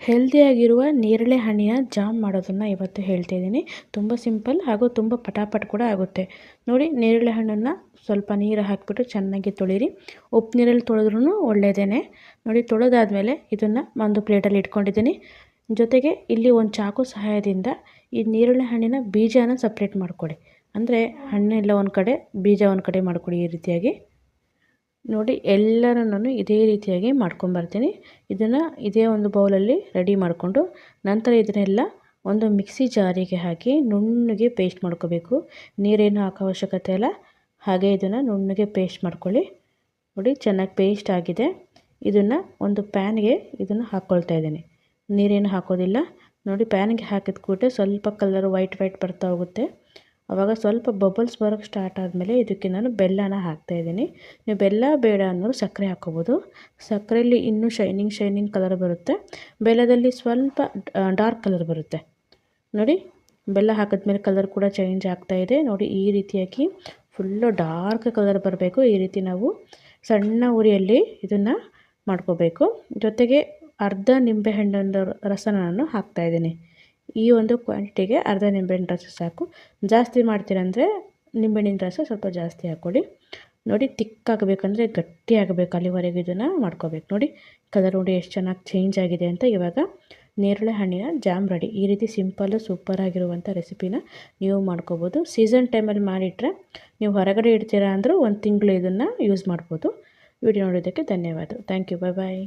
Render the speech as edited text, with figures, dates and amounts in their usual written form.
ಹೆಲ್ದಿಯಾಗಿರುವ ನೇರಳೆ ಹಣ್ಣಿನ ಜಾಮ್ ಮಾಡೋದನ್ನು ಇವತ್ತು ಹೇಳ್ತಾ ಇದ್ದೀನಿ. ತುಂಬ ಸಿಂಪಲ್ ಹಾಗೂ ತುಂಬ ಪಟಾಪಟ್ ಕೂಡ ಆಗುತ್ತೆ. ನೋಡಿ, ನೇರಳೆ ಹಣ್ಣನ್ನು ಸ್ವಲ್ಪ ನೀರು ಹಾಕಿಬಿಟ್ಟು ಚೆನ್ನಾಗಿ ತೊಳಿರಿ. ಉಪ್ಪು ನೀರಲ್ಲಿ ತೊಳೆದ್ರೂ ಒಳ್ಳೆಯದೇ. ನೋಡಿ, ತೊಳೆದಾದ್ಮೇಲೆ ಇದನ್ನು ಒಂದು ಪ್ಲೇಟಲ್ಲಿ ಇಟ್ಕೊಂಡಿದ್ದೀನಿ. ಜೊತೆಗೆ ಇಲ್ಲಿ ಒಂದು ಚಾಕು ಸಹಾಯದಿಂದ ಈ ನೇರಳೆ ಹಣ್ಣಿನ ಬೀಜನ ಸಪ್ರೇಟ್ ಮಾಡ್ಕೊಳ್ಳಿ. ಅಂದರೆ ಹಣ್ಣೆಲ್ಲ ಒಂದು ಕಡೆ, ಬೀಜ ಒಂದು ಕಡೆ ಮಾಡ್ಕೊಳ್ಳಿ. ಈ ರೀತಿಯಾಗಿ ನೋಡಿ, ಎಲ್ಲರನ್ನೂ ಇದೇ ರೀತಿಯಾಗಿ ಮಾಡ್ಕೊಂಬರ್ತೀನಿ. ಇದನ್ನು ಇದೇ ಒಂದು ಬೌಲಲ್ಲಿ ರೆಡಿ ಮಾಡಿಕೊಂಡು ನಂತರ ಇದನ್ನೆಲ್ಲ ಒಂದು ಮಿಕ್ಸಿ ಜಾರಿಗೆ ಹಾಕಿ ನುಣ್ಣಗೆ ಪೇಸ್ಟ್ ಮಾಡ್ಕೋಬೇಕು. ನೀರೇನು ಹಾಕೋ ಅವಶ್ಯಕತೆ ಇಲ್ಲ, ಹಾಗೆ ಇದನ್ನು ನುಣ್ಣಗೆ ಪೇಸ್ಟ್ ಮಾಡ್ಕೊಳ್ಳಿ. ನೋಡಿ, ಚೆನ್ನಾಗಿ ಪೇಸ್ಟ್ ಆಗಿದೆ. ಇದನ್ನು ಒಂದು ಪ್ಯಾನ್ಗೆ ಇದನ್ನು ಹಾಕ್ಕೊಳ್ತಾ ಇದ್ದೀನಿ. ನೀರೇನು ಹಾಕೋದಿಲ್ಲ. ನೋಡಿ, ಪ್ಯಾನ್ಗೆ ಹಾಕಿದ ಕೂಡಲೇ ಸ್ವಲ್ಪ ಕಲರ್ ವೈಟ್ ಬರ್ತಾ ಹೋಗುತ್ತೆ. ಆವಾಗ ಸ್ವಲ್ಪ ಬಬಲ್ಸ್ ಬರೋಕ್ಕೆ ಸ್ಟಾರ್ಟ್ ಆದಮೇಲೆ ಇದಕ್ಕೆ ನಾನು ಬೆಲ್ಲನ ಹಾಕ್ತಾಯಿದ್ದೀನಿ. ನೀವು ಬೆಲ್ಲ ಬೇಡ ಅನ್ನೋರು ಸಕ್ಕರೆ ಹಾಕ್ಕೋಬೋದು. ಸಕ್ಕರೆಯಲ್ಲಿ ಇನ್ನೂ ಶೈನಿಂಗ್ ಕಲರ್ ಬರುತ್ತೆ. ಬೆಲ್ಲದಲ್ಲಿ ಸ್ವಲ್ಪ ಡಾರ್ಕ್ ಕಲರ್ ಬರುತ್ತೆ. ನೋಡಿ, ಬೆಲ್ಲ ಹಾಕಿದ್ಮೇಲೆ ಕಲರ್ ಕೂಡ ಚೇಂಜ್ ಆಗ್ತಾಯಿದೆ. ನೋಡಿ, ಈ ರೀತಿಯಾಗಿ ಫುಲ್ಲು ಡಾರ್ಕ್ ಕಲರ್ ಬರಬೇಕು. ಈ ರೀತಿ ನಾವು ಸಣ್ಣ ಉರಿಯಲ್ಲಿ ಇದನ್ನು ಮಾಡ್ಕೋಬೇಕು. ಜೊತೆಗೆ ಅರ್ಧ ನಿಂಬೆಹಣ್ಣಿನ ರಸನ ನಾನು ಹಾಕ್ತಾಯಿದ್ದೀನಿ. ಈ ಒಂದು ಕ್ವಾಂಟಿಟಿಗೆ ಅರ್ಧ ನಿಂಬೆಹಣ್ಣಿನ ರಸ ಸಾಕು. ಜಾಸ್ತಿ ಮಾಡ್ತೀರಂದರೆ ನಿಂಬೆಹಣ್ಣಿನ ರಸ ಸ್ವಲ್ಪ ಜಾಸ್ತಿ ಹಾಕ್ಕೊಳ್ಳಿ. ನೋಡಿ, ತಿಕ್ಕಾಗಬೇಕಂದ್ರೆ ಗಟ್ಟಿ ಆಗಬೇಕು, ಅಲ್ಲಿವರೆಗೂ ಇದನ್ನು ಮಾಡ್ಕೋಬೇಕು. ನೋಡಿ, ಕಲರ್ ನೋಡಿ ಎಷ್ಟು ಚೆನ್ನಾಗಿ ಚೇಂಜ್ ಆಗಿದೆ ಅಂತ. ಇವಾಗ ನೇರಳೆ ಹಣ್ಣಿನ ಜಾಮ್ ರೆಡಿ. ಈ ರೀತಿ ಸಿಂಪಲ್ಲು ಸೂಪರಾಗಿರುವಂಥ ರೆಸಿಪಿನ ನೀವು ಮಾಡ್ಕೋಬೋದು. ಸೀಸನ್ ಟೈಮಲ್ಲಿ ಮಾಡಿಟ್ರೆ ನೀವು ಹೊರಗಡೆ ಇಡ್ತೀರಾ ಅಂದರೂ 1 ತಿಂಗಳು ಇದನ್ನು ಯೂಸ್ ಮಾಡ್ಬೋದು. ವಿಡಿಯೋ ನೋಡೋದಕ್ಕೆ ಧನ್ಯವಾದ. Thank you. ಬಾಯ್.